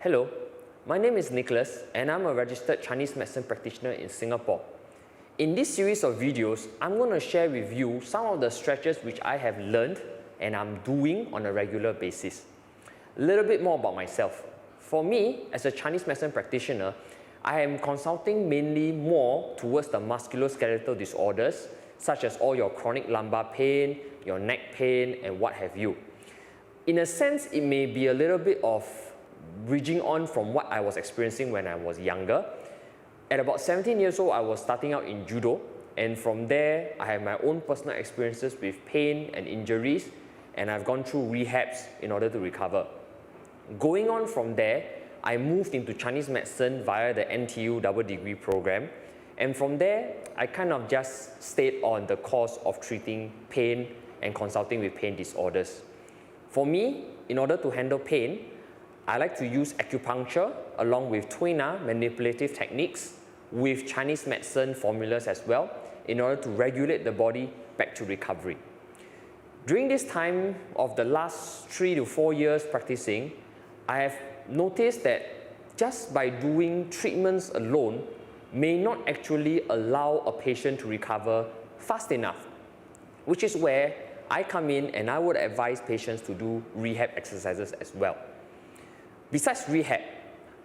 Hello, my name is Niklas and I'm a registered Chinese medicine practitioner in Singapore. In this series of videos, I'm going to share with you some of the stretches which I have learned and I'm doing on a regular basis. A little bit more about myself. For me, as a Chinese medicine practitioner, I am consulting mainly more towards the musculoskeletal disorders such as all your chronic lumbar pain, your neck pain and what have you. In a sense, it may be a little bit of bridging on from what I was experiencing when I was younger. At about 17 years old, I was starting out in Judo, and from there, I have my own personal experiences with pain and injuries, and I've gone through rehabs in order to recover. Going on from there, I moved into Chinese medicine via the NTU double degree program, and from there, I kind of just stayed on the course of treating pain and consulting with pain disorders. For me, in order to handle pain, I like to use acupuncture along with tuina manipulative techniques with Chinese medicine formulas as well in order to regulate the body back to recovery. During this time of the last 3 to 4 years practicing, I have noticed that just by doing treatments alone may not actually allow a patient to recover fast enough, which is where I come in and I would advise patients to do rehab exercises as well. Besides rehab,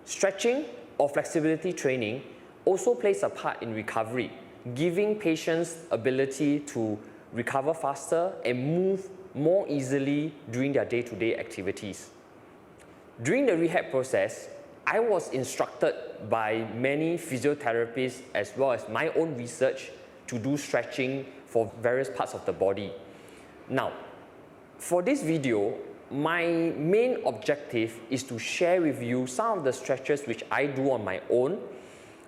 stretching or flexibility training also plays a part in recovery, giving patients ability to recover faster and move more easily during their day-to-day activities. During the rehab process, I was instructed by many physiotherapists as well as my own research to do stretching for various parts of the body. Now, for this video, my main objective is to share with you some of the stretches which I do on my own,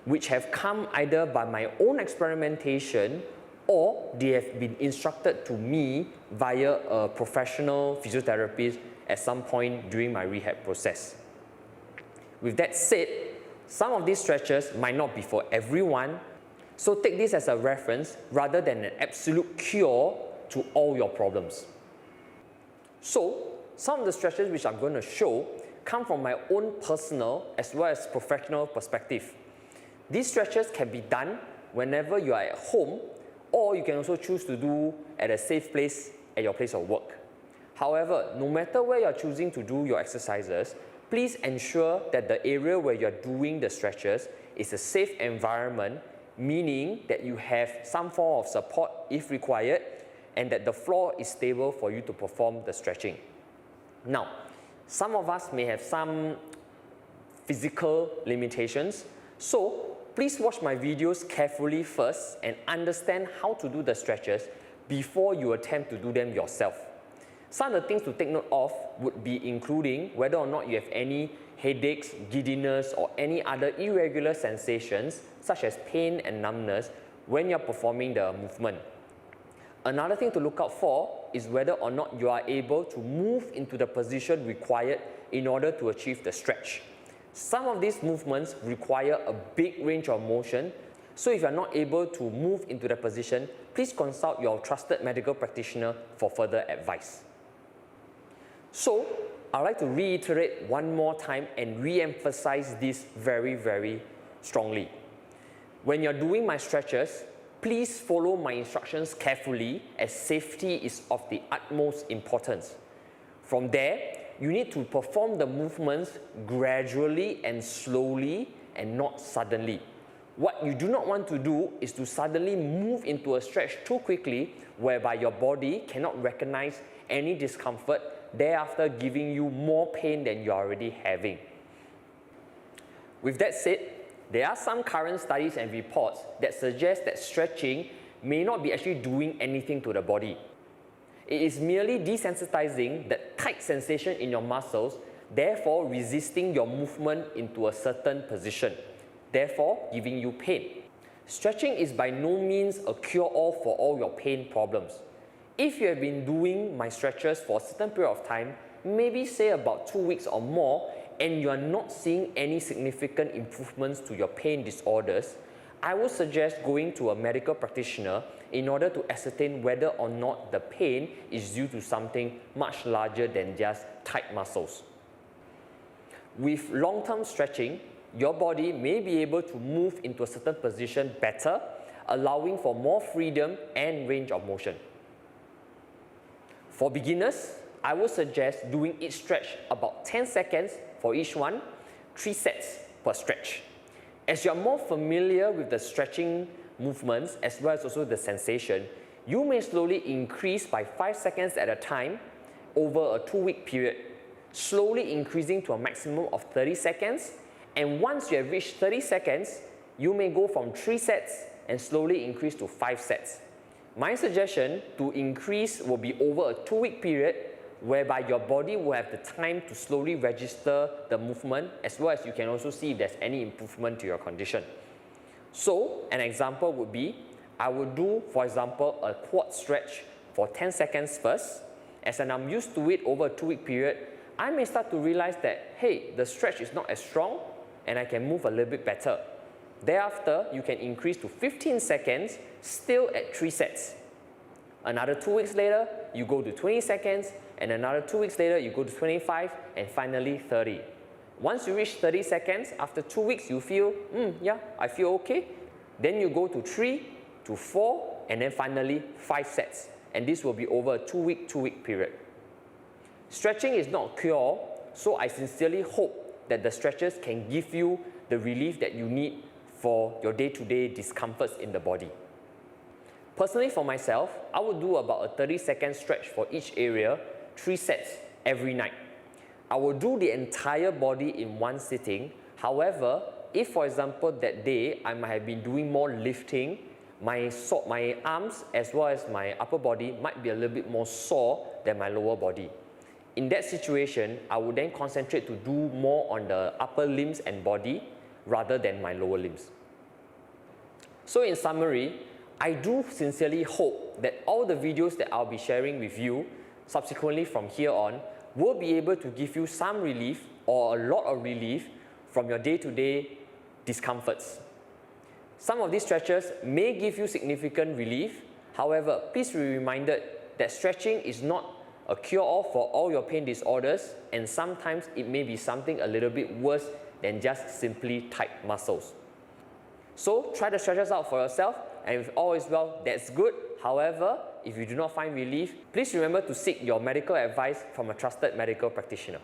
which have come either by my own experimentation or they have been instructed to me via a professional physiotherapist at some point during my rehab process. With that said, some of these stretches might not be for everyone, so take this as a reference rather than an absolute cure to all your problems. So, some of the stretches which I'm going to show come from my own personal as well as professional perspective. These stretches can be done whenever you are at home, or you can also choose to do at a safe place at your place of work. However, no matter where you're choosing to do your exercises, please ensure that the area where you're doing the stretches is a safe environment, meaning that you have some form of support if required, and that the floor is stable for you to perform the stretching. Now, some of us may have some physical limitations, so please watch my videos carefully first and understand how to do the stretches before you attempt to do them yourself. Some of the things to take note of would be including whether or not you have any headaches, giddiness, or any other irregular sensations such as pain and numbness when you're performing the movement. Another thing to look out for is whether or not you are able to move into the position required in order to achieve the stretch. Some of these movements require a big range of motion, so if you are not able to move into the position, please consult your trusted medical practitioner for further advice. So, I'd like to reiterate one more time and re-emphasize this very, very strongly. When you're doing my stretches, please follow my instructions carefully as safety is of the utmost importance. From there, you need to perform the movements gradually and slowly and not suddenly. What you do not want to do is to suddenly move into a stretch too quickly whereby your body cannot recognize any discomfort, thereafter giving you more pain than you're already having. With that said, there are some current studies and reports that suggest that stretching may not be actually doing anything to the body. It is merely desensitizing the tight sensation in your muscles, therefore resisting your movement into a certain position, therefore giving you pain. Stretching is by no means a cure-all for all your pain problems. If you have been doing my stretches for a certain period of time, maybe say about 2 weeks or more, and you are not seeing any significant improvements to your pain disorders, I would suggest going to a medical practitioner in order to ascertain whether or not the pain is due to something much larger than just tight muscles. With long-term stretching, your body may be able to move into a certain position better, allowing for more freedom and range of motion. For beginners, I would suggest doing each stretch about 10 seconds for each one, 3 sets per stretch. As you are more familiar with the stretching movements as well as also the sensation, you may slowly increase by 5 seconds at a time over a 2-week period, slowly increasing to a maximum of 30 seconds. And once you have reached 30 seconds, you may go from 3 sets and slowly increase to 5 sets. My suggestion to increase will be over a 2-week period, whereby your body will have the time to slowly register the movement, as well as you can also see if there's any improvement to your condition. So an example would be, I would do, for example, a quad stretch for 10 seconds first. As I'm used to it over a 2-week period, I may start to realize that, hey, the stretch is not as strong and I can move a little bit better. Thereafter, you can increase to 15 seconds, still at 3 sets. Another 2 weeks later, you go to 20 seconds, and another 2 weeks later, you go to 25, and finally 30. Once you reach 30 seconds, after 2 weeks, you feel, yeah, I feel okay. Then you go to 3, to 4, and then finally 5 sets. And this will be over a 2-week period. Stretching is not a cure-all, so I sincerely hope that the stretches can give you the relief that you need for your day-to-day discomforts in the body. Personally, for myself, I would do about a 30-second stretch for each area, 3 sets every night. I will do the entire body in one sitting. However, if for example that day I might have been doing more lifting, my arms as well as my upper body might be a little bit more sore than my lower body. In that situation, I would then concentrate to do more on the upper limbs and body rather than my lower limbs. So in summary, I do sincerely hope that all the videos that I'll be sharing with you subsequently from here on will be able to give you some relief or a lot of relief from your day-to-day discomforts. Some of these stretches may give you significant relief. However, please be reminded that stretching is not a cure-all for all your pain disorders, and sometimes it may be something a little bit worse than just simply tight muscles. So try the stretches out for yourself, and if all is well, that's good. However, if you do not find relief, please remember to seek your medical advice from a trusted medical practitioner.